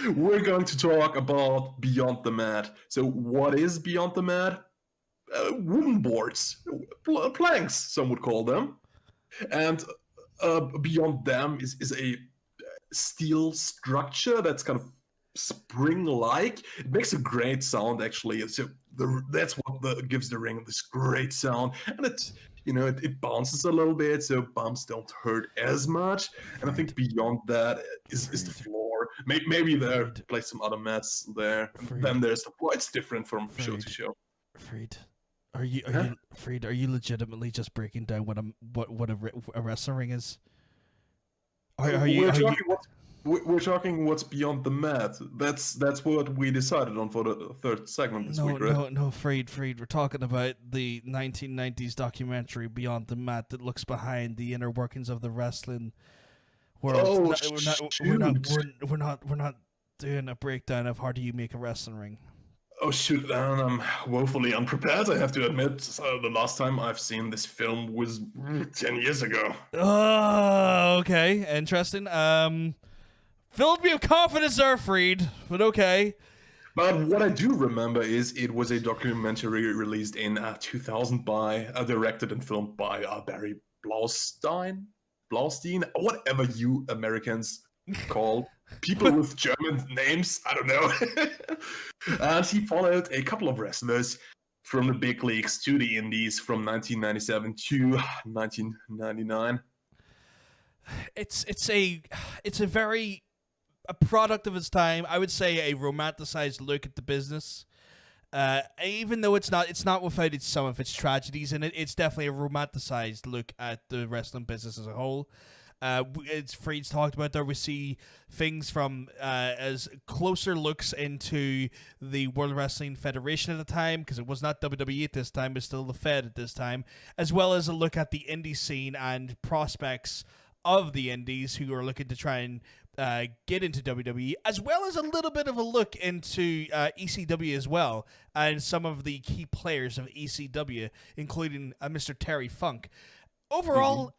We're going to talk about Beyond the Mat. So, what is Beyond the Mat? Wooden boards, planks, some would call them. And beyond them is a steel structure that's kind of spring-like. It makes a great sound, actually. So that's what gives the ring this great sound, and it bounces a little bit, so bumps don't hurt as much. And I think beyond that is the floor. Maybe there play some other mats there. Then there's the floor. It's different from show to show. Freed. Are you Freed? Are you legitimately just breaking down what a wrestling ring is? We're talking what's beyond the mat. That's what we decided on for the third segment this week, right? No, Freed. We're talking about the 1990s documentary Beyond the Mat that looks behind the inner workings of the wrestling world. We're not doing a breakdown of how do you make a wrestling ring. Oh shoot, I'm woefully unprepared, I have to admit. The last time I've seen this film was 10 years ago. Oh, okay. Interesting. Filled me with confidence there, Freed, but okay. But what I do remember is it was a documentary released in 2000 directed and filmed by Barry Blaustein, whatever you Americans call people with German names, I don't know. And he followed a couple of wrestlers from the big leagues to the indies from 1997 to 1999. It's a very a product of its time. I would say a romanticized look at the business. Even though it's not without some of its tragedies in it. It's definitely a romanticized look at the wrestling business as a whole. It's Freed's talked about there. We see things from as closer looks into the World Wrestling Federation at the time, because it was not WWE at this time, but still the Fed at this time, as well as a look at the indie scene and prospects of the indies who are looking to try and get into WWE, as well as a little bit of a look into ECW as well, and some of the key players of ECW, including Mr. Terry Funk. Overall,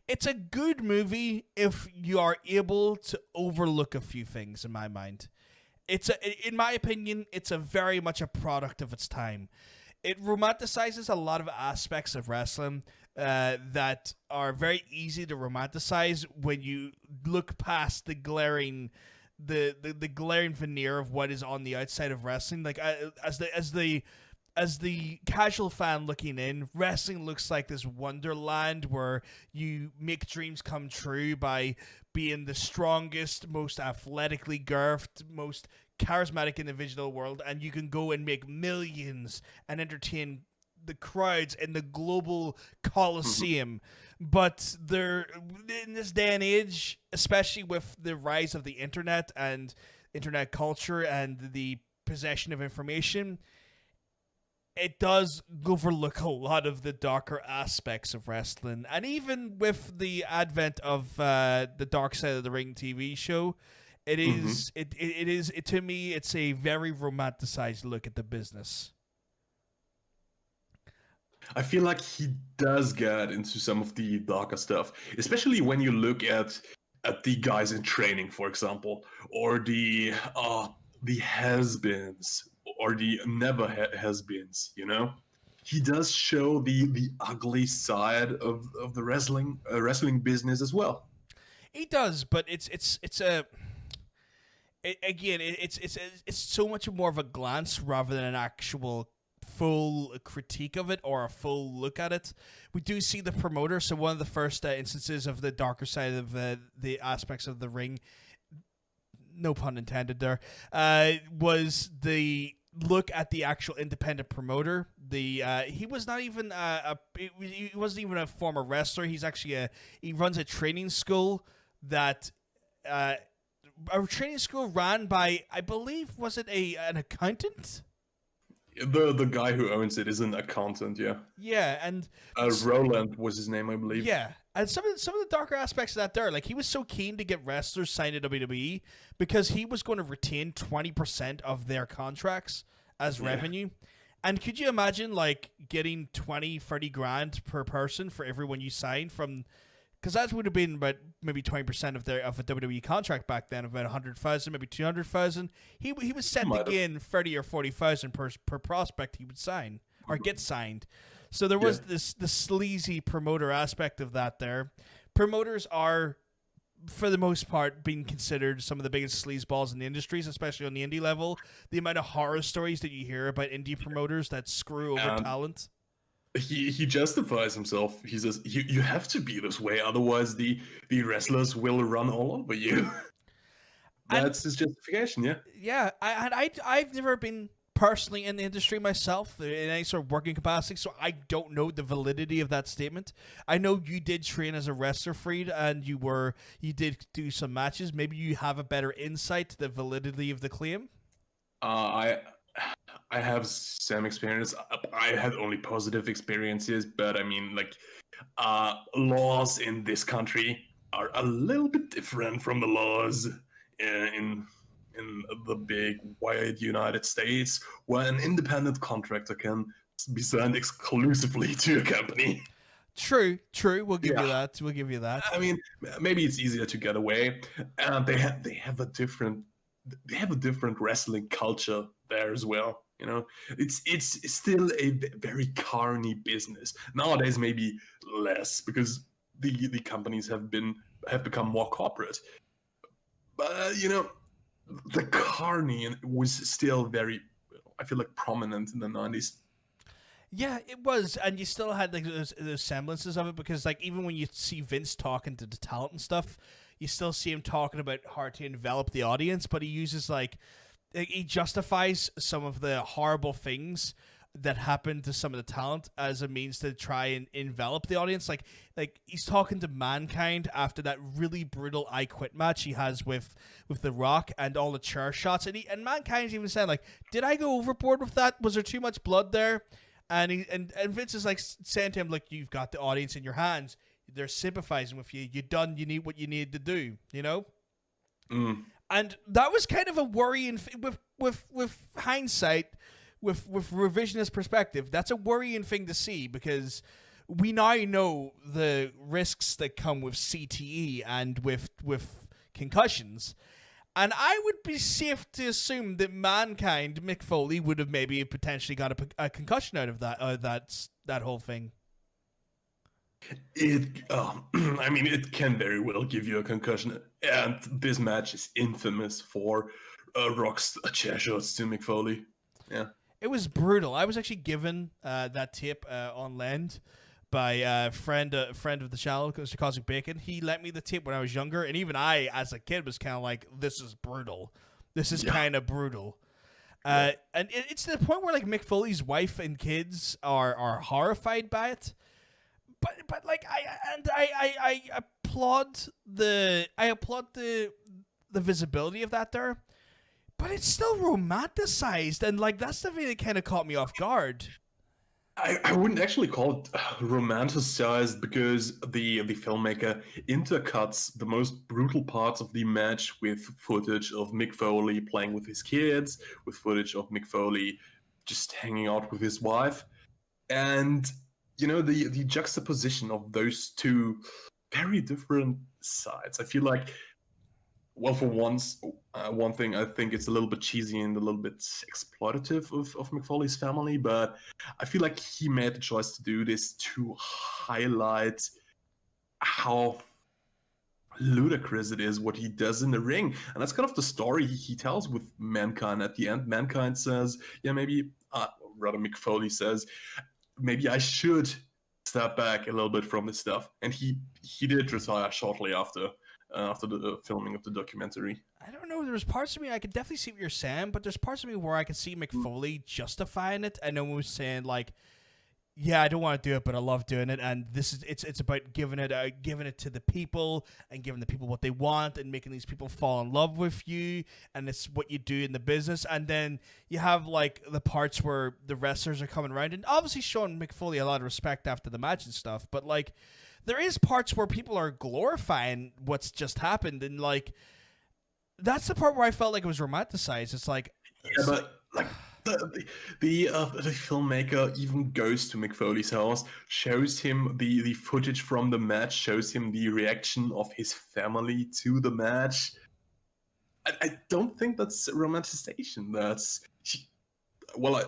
it's a good movie if you are able to overlook a few things, in my mind. In my opinion, it's a very much a product of its time. It romanticizes a lot of aspects of wrestling that are very easy to romanticize when you look past the glaring veneer of what is on the outside of wrestling. Like as the casual fan looking in, wrestling looks like this wonderland where you make dreams come true by being the strongest, most athletically girthed, most charismatic individual in the world, and you can go and make millions and entertain the crowds in the global coliseum. But they're in this day and age, especially with the rise of the internet and internet culture and the possession of information, it does overlook a lot of the darker aspects of wrestling. And even with the advent of the Dark Side of the Ring TV show, it is to me, it's a very romanticized look at the business. I feel like he does get into some of the darker stuff, especially when you look at the guys in training, for example, or the has-beens, or the never has-beens, you know? He does show the ugly side of the wrestling business as well. He does, but it's so much more of a glance rather than an actual full critique of it or a full look at it. We do see the promoter, so one of the first instances of the darker side of the aspects of the ring, no pun intended there, was the look at the actual independent promoter. He was not even he wasn't even a former wrestler. He's actually he runs a training school that a training school ran by, I believe, was it an accountant? The guy who owns it is an accountant, yeah. Yeah, and Roland was his name, I believe. Yeah, and some of the darker aspects of that there, like he was so keen to get wrestlers signed to WWE because he was going to retain 20% of their contracts as revenue. And could you imagine like getting 20, 30 grand per person for everyone you sign from because that would have been about maybe 20% of a WWE contract back then, about 100,000, maybe 200,000. He was set to gain 30 or 40,000 per prospect he would sign or get signed. So there was this sleazy promoter aspect of that there. Promoters are, for the most part, being considered some of the biggest sleazeballs in the industries, especially on the indie level. The amount of horror stories that you hear about indie promoters that screw over talent. He justifies himself. He says, you have to be this way, otherwise the wrestlers will run all over you. That's his justification, yeah. Yeah, I've never been personally in the industry myself in any sort of working capacity, so I don't know the validity of that statement. I know you did train as a wrestler, Freed, and you did do some matches. Maybe you have a better insight to the validity of the claim. I have some experience. I had only positive experiences, but I mean, like, laws in this country are a little bit different from the laws in the big wide United States, where an independent contractor can be signed exclusively to a company. True. We'll give you that. I mean, maybe it's easier to get away, and they have a different wrestling culture there as well. You know, it's still a very carny business nowadays. Maybe less because the companies have become more corporate. But you know, the carny was still very, I feel like, prominent in the 90s. Yeah, it was, and you still had like those semblances of it because, like, even when you see Vince talking to the talent and stuff, you still see him talking about how to envelop the audience, but he uses he justifies some of the horrible things that happened to some of the talent as a means to try and envelop the audience. Like he's talking to Mankind after that really brutal I Quit match he has with The Rock and all the chair shots, and Mankind's even saying, like, did I go overboard with that? Was there too much blood there? And Vince is like saying to him, like, you've got the audience in your hands. They're sympathizing with you. You've done what you need to do, you know? And that was kind of a worrying with hindsight, with revisionist perspective. That's a worrying thing to see because we now know the risks that come with CTE and with concussions. And I would be safe to assume that Mankind, Mick Foley, would have maybe potentially got a concussion out of that whole thing. I mean, it can very well give you a concussion, and this match is infamous for Rock's chair shots to Mick Foley. Yeah, it was brutal. I was actually given that tape on lend by a friend of the channel, Mr. Cosmic Bacon. He lent me the tape when I was younger, and even I, as a kid, was kind of like, "This is brutal. This is kind of brutal." And it's to the point where, like, Mick Foley's wife and kids are horrified by it. But like I applaud the visibility of that there, but it's still romanticized, and like that's the thing that kind of caught me off guard. I wouldn't actually call it romanticized because the filmmaker intercuts the most brutal parts of the match with footage of Mick Foley playing with his kids, with footage of Mick Foley just hanging out with his wife, and you know, the juxtaposition of those two very different sides. I feel like, well, for once, one thing, I think it's a little bit cheesy and a little bit exploitative of Mick Foley's family, but I feel like he made the choice to do this to highlight how ludicrous it is what he does in the ring. And that's kind of the story he tells with Mankind at the end. Mankind says, yeah, maybe, rather Mick Foley says, maybe I should step back a little bit from this stuff. And he did retire shortly after the filming of the documentary. I don't know. There's parts of me, I could definitely see what you're saying, but there's parts of me where I can see Mick Foley justifying it. And almost saying, like, yeah, I don't want to do it, but I love doing it. And it's about giving it to the people and giving the people what they want and making these people fall in love with you. And it's what you do in the business. And then you have like the parts where the wrestlers are coming around and obviously showing Mick Foley a lot of respect after the match and stuff. But like, there is parts where people are glorifying what's just happened. And like, that's the part where I felt like it was romanticized. It's like, yeah, but like, The filmmaker even goes to Mick Foley's house, shows him the footage from the match, shows him the reaction of his family to the match. I don't think that's romanticization. Well,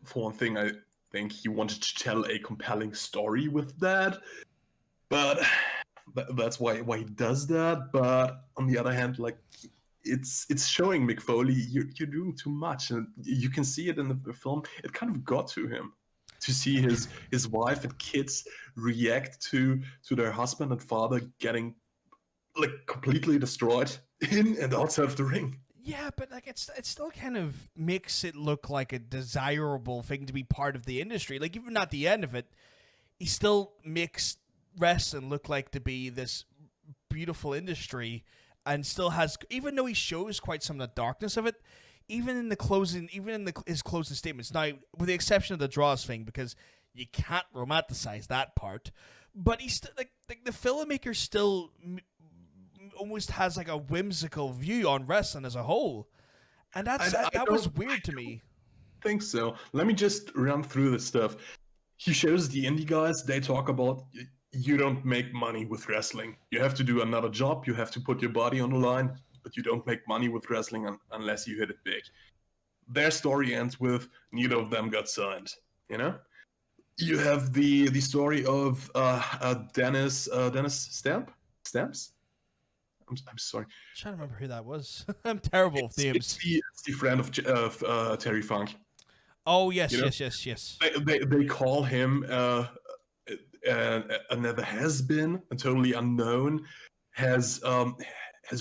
for one thing, I think he wanted to tell a compelling story with that, but that's why he does that. But on the other hand, like it's showing Mick Foley you're doing too much, and you can see it in the film. It kind of got to him to see his wife and kids react to their husband and father getting like completely destroyed in and outside of the ring. Yeah, but like it still kind of makes it look like a desirable thing to be part of the industry. Like even at the end of it, he still makes wrestling look like to be this beautiful industry, and still has, even though he shows quite some of the darkness of it, even in his closing statements. Now, with the exception of the draws thing, because you can't romanticize that part, but he's still like the filmmaker still almost has like a whimsical view on wrestling as a whole, and that was weird to me. Think so. Let me just run through the stuff. He shows the indie guys. They talk about you don't make money with wrestling. You have to do another job. You have to put your body on the line, but you don't make money with wrestling unless you hit it big. Their story ends with neither of them got signed. You know. You have the story of Dennis Stamps. I'm sorry. I'm trying to remember who that was. I'm terrible with names. It's the friend of Terry Funk. Oh yes, You know? yes. They call him another has-been, a totally unknown, has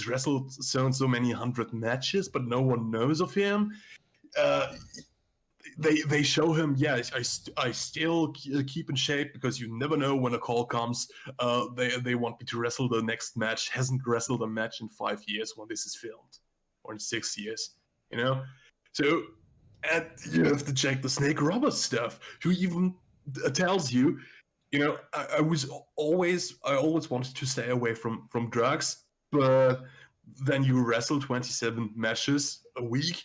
wrestled so many hundred matches, but no one knows of him. They show him, yeah, I still keep in shape because you never know when a call comes. They want me to wrestle the next match. Hasn't wrestled a match in 5 years when this is filmed, or in 6 years, you know. So, and you have to check the Snake Roberts stuff, who even tells you, you know, I always wanted to stay away from drugs, but then you wrestle 27 matches a week.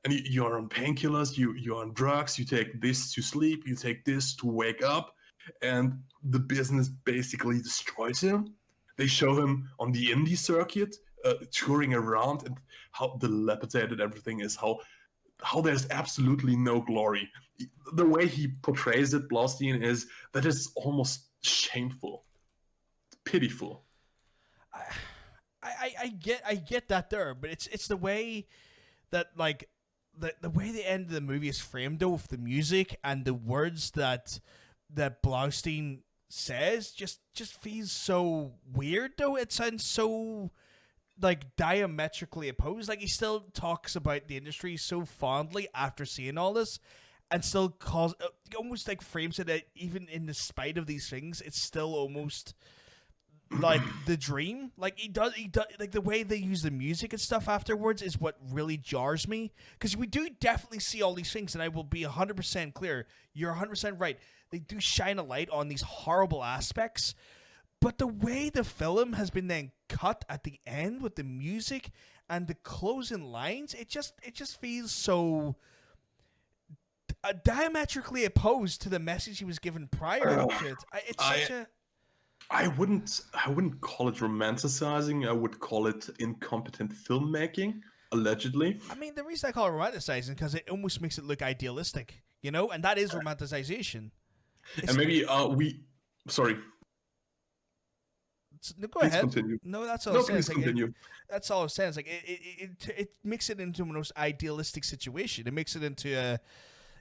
And you are on painkillers, you're on drugs, you take this to sleep, you take this to wake up, and the business basically destroys him. They show him on the indie circuit, touring around, and how dilapidated everything is, how there's absolutely no glory. The way he portrays it, Blaustein, is that it's almost shameful, pitiful. I get that there, but it's the way that like the way the end of the movie is framed though, with the music and the words that Blaustein says just feels so weird though. It sounds so like diametrically opposed. Like he still talks about the industry so fondly after seeing all this, and still calls almost like frames it that even in the spite of these things, it's still almost like the dream. Like he does like the way they use the music and stuff afterwards is what really jars me, because we do definitely see all these things, and I will be 100% clear, you're 100% right, they do shine a light on these horrible aspects, but the way the film has been then cut at the end with the music and the closing lines, it just feels so diametrically opposed to the message he was given prior to it. It's such a I wouldn't call it romanticizing. I would call it incompetent filmmaking, allegedly. I mean, the reason I call it romanticizing because it almost makes it look idealistic, you know, and that is romanticization. And maybe sorry. No, go Please ahead. continue. No, that's all. No, I'm saying. please continue. That's all I'm saying. It's like it makes it into a most idealistic situation. It makes it into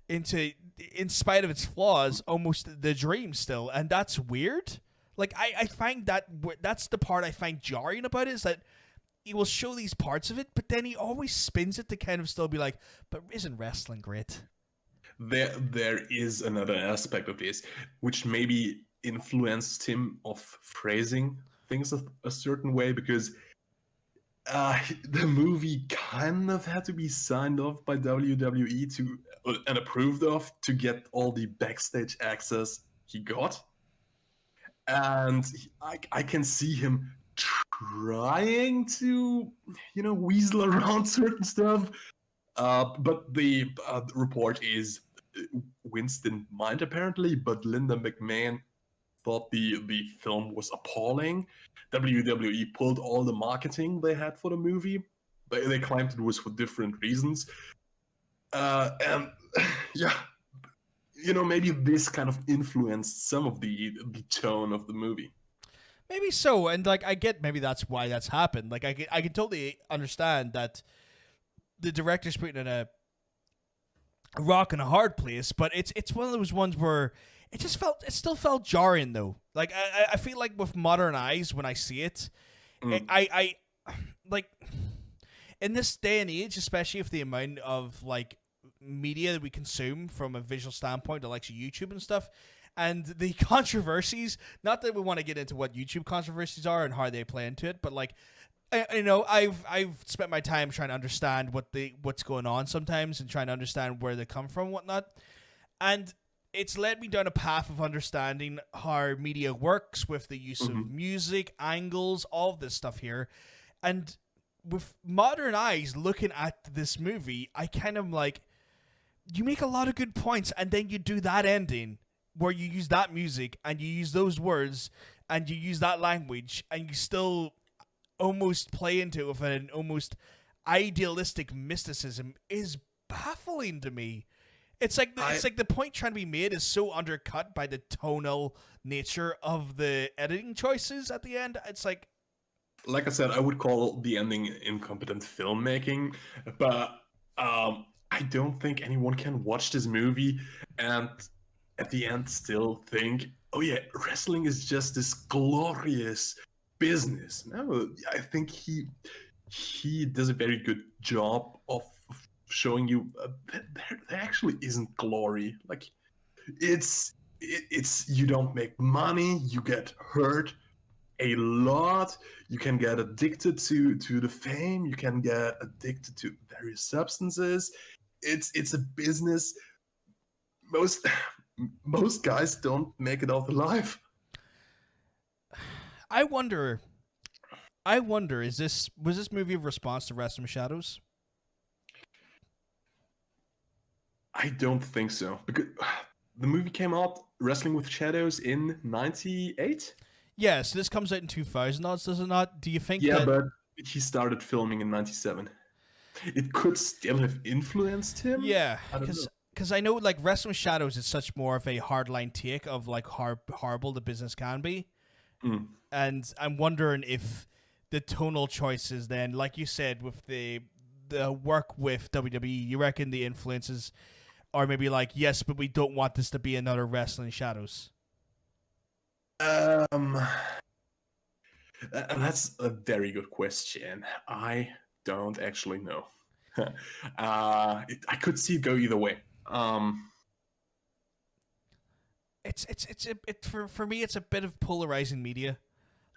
in spite of its flaws, almost the dream still, and that's weird. Like I find that's the part I find jarring about it, is that he will show these parts of it, but then he always spins it to kind of still be like, but isn't wrestling great? There is another aspect of this, which maybe influenced him of phrasing things a certain way, because the movie kind of had to be signed off by WWE and approved of to get all the backstage access he got. And I can see him trying to, weasel around certain stuff. But the report is Vince didn't mind apparently, but Linda McMahon thought the film was appalling. WWE pulled all the marketing they had for the movie. They claimed it was for different reasons. And yeah, maybe this kind of influenced some of the tone of the movie. Maybe so, and like I get maybe that's why that's happened. Like I can totally understand that the director's putting in a rock and a hard place, but it's one of those ones where it still felt jarring though. Like I feel like with modern eyes when I see it, I like in this day and age, especially if the amount of like media that we consume from a visual standpoint, like YouTube and stuff, and the controversies. Not that we want to get into what YouTube controversies are and how they play into it, but like, I've spent my time trying to understand what's going on sometimes and trying to understand where they come from and whatnot, and it's led me down a path of understanding how media works with the use of music, angles, all of this stuff here, and with modern eyes looking at this movie, I kind of like, you make a lot of good points, and then you do that ending where you use that music and you use those words and you use that language and you still almost play into it with an almost idealistic mysticism is baffling to me. It's like the point trying to be made is so undercut by the tonal nature of the editing choices at the end. It's like I said, I would call the ending incompetent filmmaking, but I don't think anyone can watch this movie and at the end still think, oh yeah, wrestling is just this glorious business. No, I think he does a very good job of showing you that there actually isn't glory. Like it's you don't make money, you get hurt a lot, you can get addicted to the fame, you can get addicted to various substances. It's a business. Most guys don't make it out alive. I wonder was this movie a response to Wrestling Shadows? I don't think so, because the movie came out, Wrestling with Shadows, in 98. Yeah, so this comes out in 2000, does it not? Do you think but he started filming in 97. It could still have influenced him. Yeah, because I know like Wrestling with Shadows is such more of a hardline take of like how horrible the business can be. And I'm wondering if the tonal choices then, like you said, with the work with WWE, you reckon the influences are maybe like, yes, but we don't want this to be another Wrestling Shadows? That's a very good question. I don't actually know. I could see it go either way. For me, it's a bit of polarizing media.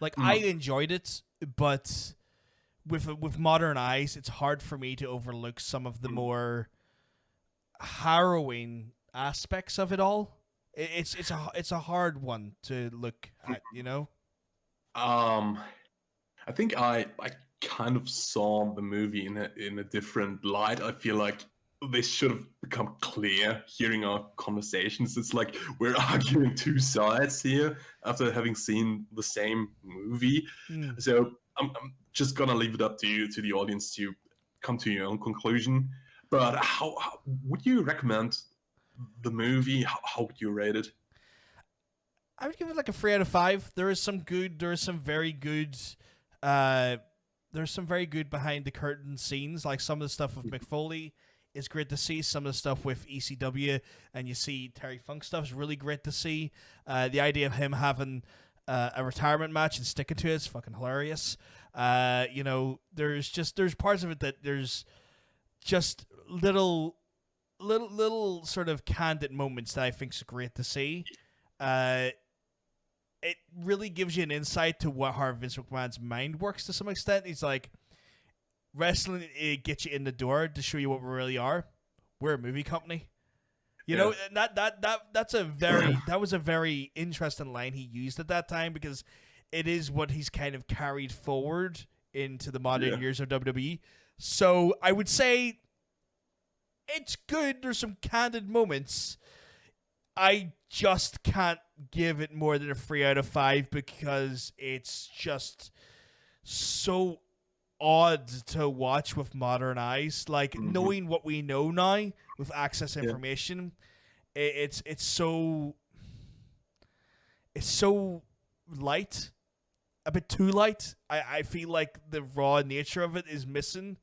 Like I enjoyed it, but with modern eyes, it's hard for me to overlook some of the more harrowing aspects of it all. It's a hard one to look at, you know. I think I kind of saw the movie in a different light. I feel like this should have become clear hearing our conversations. It's like we're arguing two sides here after having seen the same movie. So I'm just gonna leave it up to you, to the audience, to come to your own conclusion. But how would you recommend the movie? How would you rate it? I would give it like a 3 out of 5. There's some very good behind the curtain scenes, like some of the stuff with Mick Foley is great to see. Some of the stuff with ECW and you see Terry Funk stuff is really great to see. The idea of him having a retirement match and sticking to it is fucking hilarious. There's parts of it that there's just little sort of candid moments that I think is great to see. It really gives you an insight to how Vince McMahon's mind works to some extent. He's like, wrestling, it gets you in the door to show you what we really are. We're a movie company. You know, that was a very interesting line he used at that time, because it is what he's kind of carried forward into the modern years of WWE. So I would say it's good. There's some candid moments. I just can't give it more than a 3 out of 5 because it's just so odd to watch with modern eyes. Like, knowing what we know now with access information, it's so light, a bit too light. I feel like the raw nature of it is missing,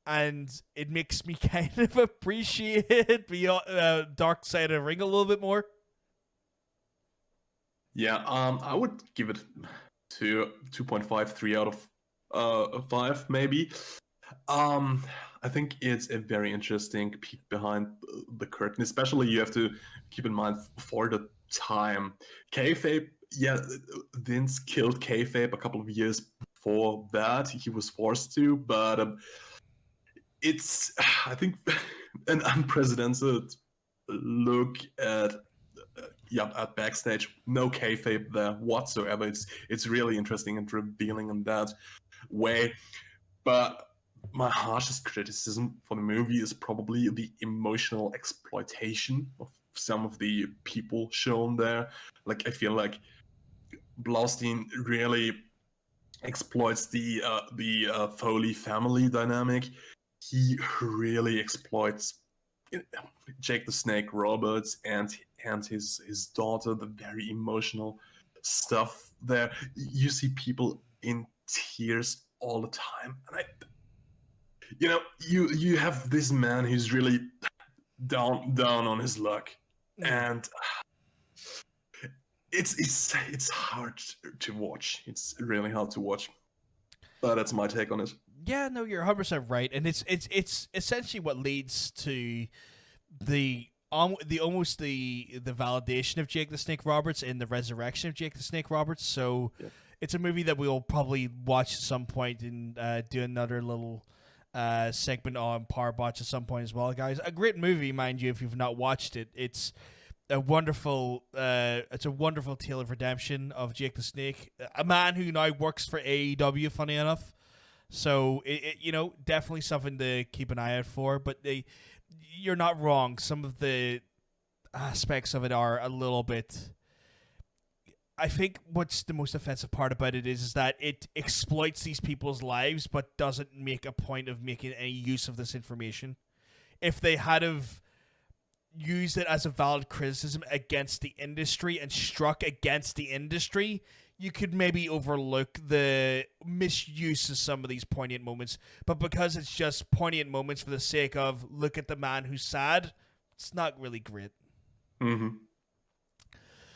and it makes me kind of appreciate the Dark Side of the Ring a little bit more. Yeah, I would give it 2.5, 3 out of 5 maybe. I think it's a very interesting peek behind the curtain. Especially, you have to keep in mind for the time, kayfabe. Yeah, Vince killed kayfabe a couple of years before that. He was forced to, but it's, I think, an unprecedented look at at backstage. No kayfabe there whatsoever. It's really interesting and revealing in that way. But my harshest criticism for the movie is probably the emotional exploitation of some of the people shown there. Like, I feel like Blaustein really exploits the Foley family dynamic. He really exploits Jake the Snake Roberts and his daughter, the very emotional stuff there. You see people in tears all the time, and you have this man who's really down on his luck, and it's hard to watch. It's really hard to watch. But that's my take on it. Yeah, no, you're 100% right, and it's essentially what leads to the validation of Jake the Snake Roberts and the resurrection of Jake the Snake Roberts. So it's a movie that we'll probably watch at some point and do another little segment on Powerbotch at some point as well, guys. A great movie, mind you, if you've not watched it. It's a wonderful tale of redemption of Jake the Snake, a man who now works for AEW, funny enough. So it definitely something to keep an eye out for. But you're not wrong. Some of the aspects of it are a little bit. I think what's the most offensive part about it is that it exploits these people's lives, but doesn't make a point of making any use of this information. If they had have used it as a valid criticism against the industry and struck against the industry, you could maybe overlook the misuse of some of these poignant moments. But because it's just poignant moments for the sake of look at the man who's sad, it's not really great. Mm-hmm.